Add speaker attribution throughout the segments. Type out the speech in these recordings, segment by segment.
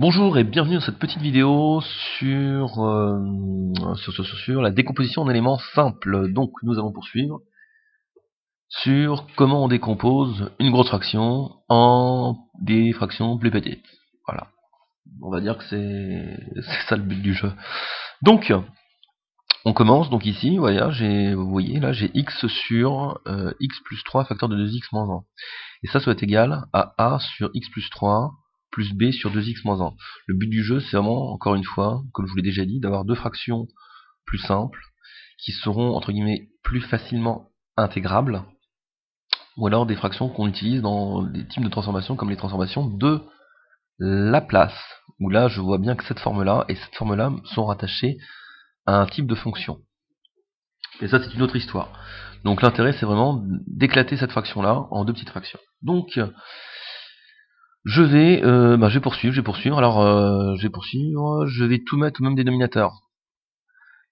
Speaker 1: Bonjour et bienvenue dans cette petite vidéo sur la décomposition en éléments simples. Donc nous allons poursuivre sur comment on décompose une grosse fraction en des fractions plus petites. Voilà, on va dire que c'est ça le but du jeu. Donc on commence, donc ici, voilà, vous voyez là j'ai x sur x plus 3 facteur de 2x moins 1. Et ça doit être égal à a sur x plus 3 plus b sur 2x moins 1. Le but du jeu, c'est vraiment, encore une fois, comme je vous l'ai déjà dit, d'avoir deux fractions plus simples, qui seront, entre guillemets, plus facilement intégrables, ou alors des fractions qu'on utilise dans des types de transformations comme les transformations de Laplace, où là, je vois bien que cette forme-là et cette forme-là sont rattachées à un type de fonction. Et ça, c'est une autre histoire. Donc l'intérêt, c'est vraiment d'éclater cette fraction-là en deux petites fractions. Donc, je vais poursuivre. Alors, je vais tout mettre au même dénominateur.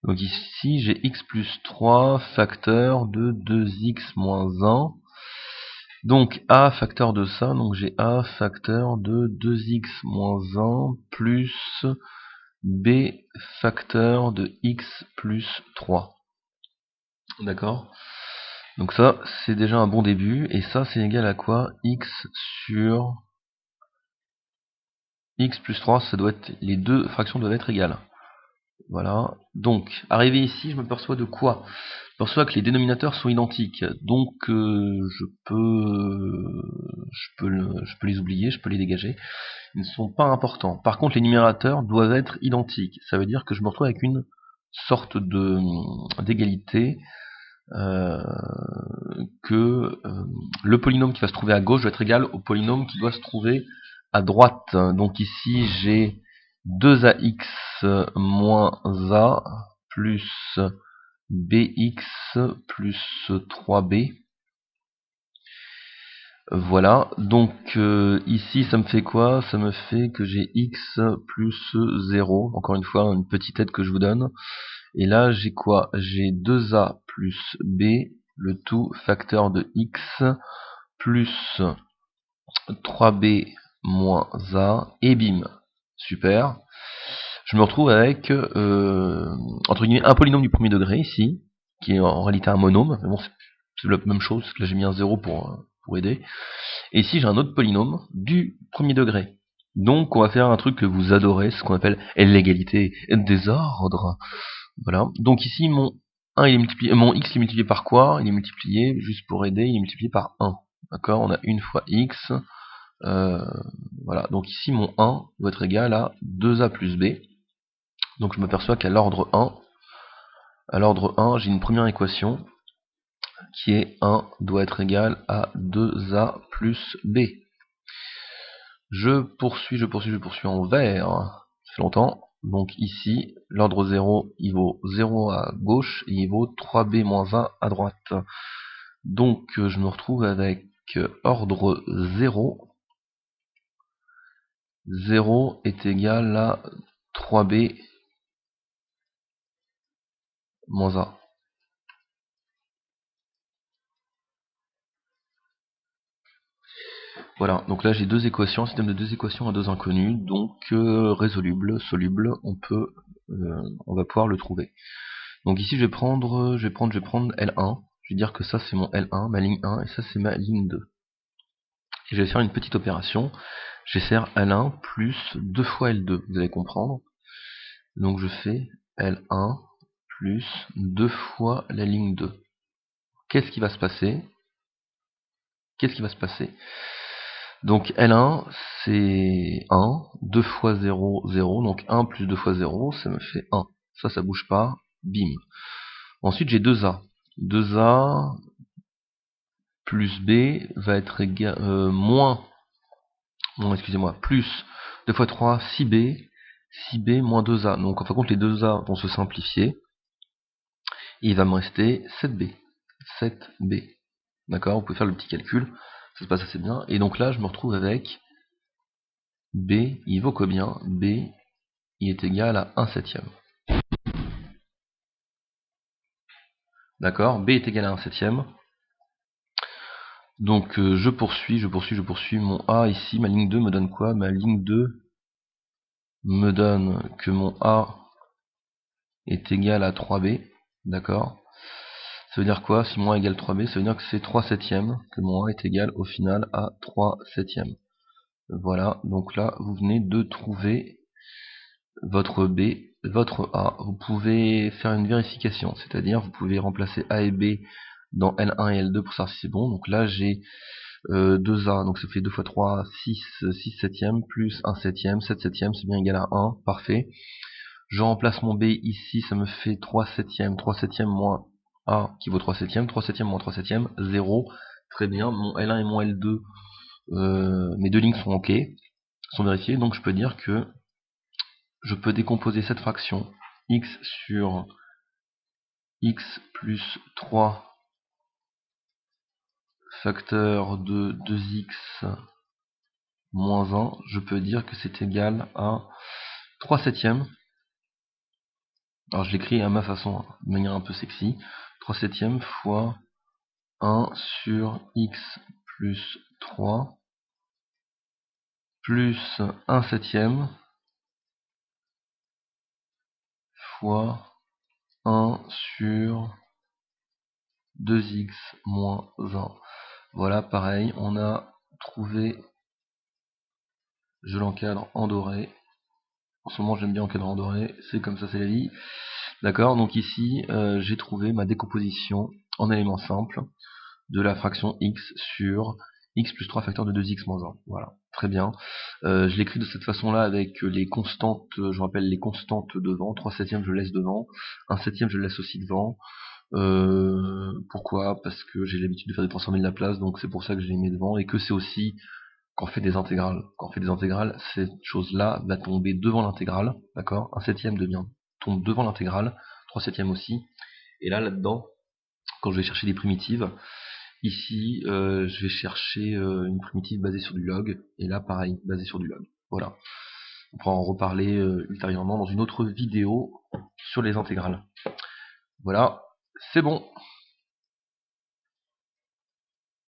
Speaker 1: Donc ici, j'ai x plus 3 facteur de 2x moins 1. Donc a facteur de ça, donc j'ai a facteur de 2x moins 1 plus b facteur de x plus 3. D'accord? Donc ça, c'est déjà un bon début. Et ça, c'est égal à quoi? X sur x plus 3, ça doit être, les deux fractions doivent être égales. Voilà. Donc, arrivé ici, je me perçois de quoi? Je me perçois que les dénominateurs sont identiques. Donc, je peux les oublier, je peux les dégager. Ils ne sont pas importants. Par contre, les numérateurs doivent être identiques. Ça veut dire que je me retrouve avec une sorte d'égalité, que le polynôme qui va se trouver à gauche doit être égal au polynôme qui doit se trouver à droite. Donc ici, j'ai 2ax moins a plus bx plus 3b. Voilà, donc ici ça me fait quoi? Ça me fait que j'ai x plus 0, encore une fois une petite aide que je vous donne. Et là j'ai quoi? J'ai 2a plus b, le tout facteur de x, plus 3b moins a, et bim, super. Je me retrouve avec, entre guillemets, un polynôme du premier degré ici, qui est en réalité un monôme, mais bon, c'est la même chose, là j'ai mis un 0 pour aider. Et ici j'ai un autre polynôme du premier degré. Donc on va faire un truc que vous adorez, ce qu'on appelle l'égalité des ordres. Voilà. Donc ici mon 1 il est multiplié, mon x il est multiplié par quoi? Il est multiplié, juste pour aider, il est multiplié par 1. D'accord? On a une fois x. Voilà. Donc ici mon 1 doit être égal à 2a plus b. Donc je m'aperçois qu'à l'ordre 1, j'ai une première équation qui est 1 doit être égal à 2a plus b. Je poursuis en vert. Ça fait longtemps. Donc ici, l'ordre 0, il vaut 0 à gauche et il vaut 3b moins 1 à droite. Donc je me retrouve avec ordre 0. 0 est égal à 3b moins 1. Voilà, donc là j'ai deux équations, un système de deux équations à deux inconnus, donc soluble, on va pouvoir le trouver. Donc ici je vais prendre L1, je vais dire que ça c'est mon L1, ma ligne 1, et ça c'est ma ligne 2. Et je vais faire une petite opération, j'essaire L1 plus 2 fois L2, vous allez comprendre. Donc je fais L1 plus 2 fois la ligne 2. Qu'est-ce qui va se passer? Donc L1 c'est 1, 2 fois 0, 0, donc 1 plus 2 fois 0, ça me fait 1. Ça bouge pas, bim. Ensuite j'ai 2A. 2A plus B va être égal, plus 2 fois 3, 6B, 6B moins 2A. Donc en fin de compte les 2A vont se simplifier, et il va me rester 7B. 7B. D'accord, vous pouvez faire le petit calcul, ça se passe assez bien. Et donc là je me retrouve avec B, il vaut combien? B, il est égal à 1 septième. D'accord, B est égal à 1 septième. Donc je poursuis, mon A ici, ma ligne 2 me donne quoi? Ma ligne 2 me donne que mon A est égal à 3b, d'accord? Ça veut dire quoi? Si mon A égale 3b, ça veut dire que c'est 3 septièmes, que mon A est égal au final à 3 septièmes. Voilà, donc là, vous venez de trouver votre B, votre A. Vous pouvez faire une vérification, c'est-à-dire vous pouvez remplacer A et B dans L1 et L2 pour savoir si c'est bon. Donc là, j'ai 2A, donc ça fait 2 fois 3, 6 septièmes, plus 1 septième, 7 septièmes, c'est bien égal à 1, parfait. Je remplace mon B ici, ça me fait 3 septièmes moins A qui vaut 3 septièmes moins 3 septièmes, 0. Très bien, mon L1 et mon L2, mes deux lignes sont OK, sont vérifiées, donc je peux dire que je peux décomposer cette fraction x sur x plus 3 facteur de 2x moins 1, je peux dire que c'est égal à 3 septièmes. Alors je l'écris à ma façon, de manière un peu sexy. 3 septièmes fois 1 sur x plus 3 plus 1 septième fois 1 sur 2x moins 1. Voilà, pareil, on a trouvé, je l'encadre en doré. En ce moment, j'aime bien encadrer en doré, c'est comme ça, c'est la vie. D'accord, donc ici, j'ai trouvé ma décomposition en éléments simples de la fraction x sur x plus 3 facteur de 2x moins 1. Voilà, très bien. Je l'écris de cette façon-là avec les constantes, je rappelle les constantes devant. 3 septièmes, je laisse devant. 1 septième, je le laisse aussi devant. Pourquoi? Parce que j'ai l'habitude de faire des transformés de Laplace, donc c'est pour ça que je les mets devant, et que c'est aussi quand on fait des intégrales. Quand on fait des intégrales, cette chose-là va tomber devant l'intégrale, d'accord? 1 septième tombe devant l'intégrale, 3 septièmes aussi. Et là-dedans, quand je vais chercher des primitives, ici, je vais chercher une primitive basée sur du log, et là, pareil, basée sur du log. Voilà. On pourra en reparler ultérieurement dans une autre vidéo sur les intégrales. Voilà, c'est bon.